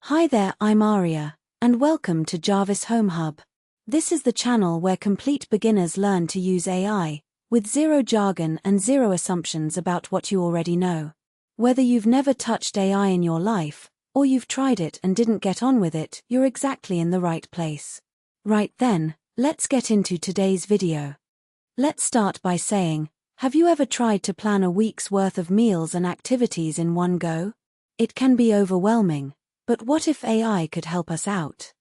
Hi there, I'm Aria, and welcome to Jarvis Home Hub. This is the channel where complete beginners learn to use AI, with zero jargon and zero assumptions about what you already know. Whether you've never touched AI in your life, or you've tried it and didn't get on with it, you're exactly in the right place. Right then, let's get into today's video. Let's start by saying, have you ever tried to plan a week's worth of meals and activities in one go? It can be overwhelming, but what if AI could help us out?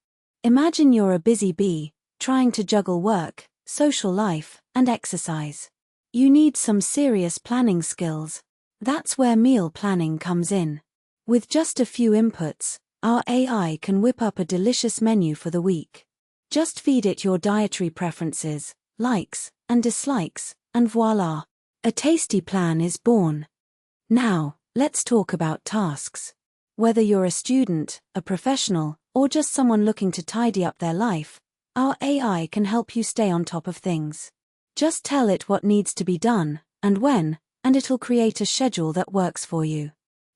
Imagine you're a busy bee, trying to juggle work, social life, and exercise. You need some serious planning skills. That's where meal planning comes in. With just a few inputs, our AI can whip up a delicious menu for the week. Just feed it your dietary preferences, likes, and dislikes, and voila! A tasty plan is born. Now, let's talk about tasks. Whether you're a student, a professional, or just someone looking to tidy up their life, our AI can help you stay on top of things. Just tell it what needs to be done, and when, and it'll create a schedule that works for you.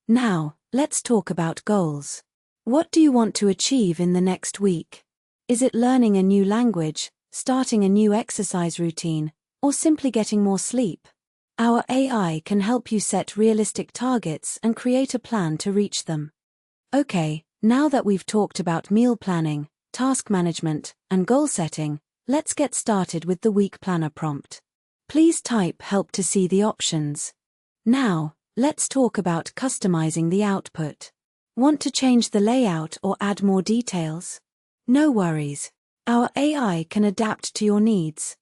Now, let's talk about goals. What do you want to achieve in the next week? Is it learning a new language, starting a new exercise routine, or simply getting more sleep? Our AI can help you set realistic targets and create a plan to reach them. Okay, now that we've talked about meal planning, task management, and goal setting, let's get started with the week planner prompt. Please type help to see the options. Now, let's talk about customizing the output. Want to change the layout or add more details? No worries. Our AI can adapt to your needs.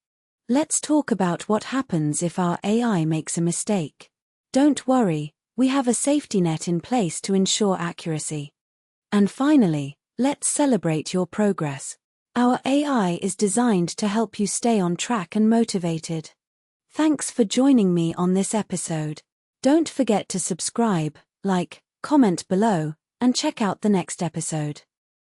Let's talk about what happens if our AI makes a mistake. Don't worry, we have a safety net in place to ensure accuracy. And finally, let's celebrate your progress. Our AI is designed to help you stay on track and motivated. Thanks for joining me on this episode. Don't forget to subscribe, like, comment below, and check out the next episode.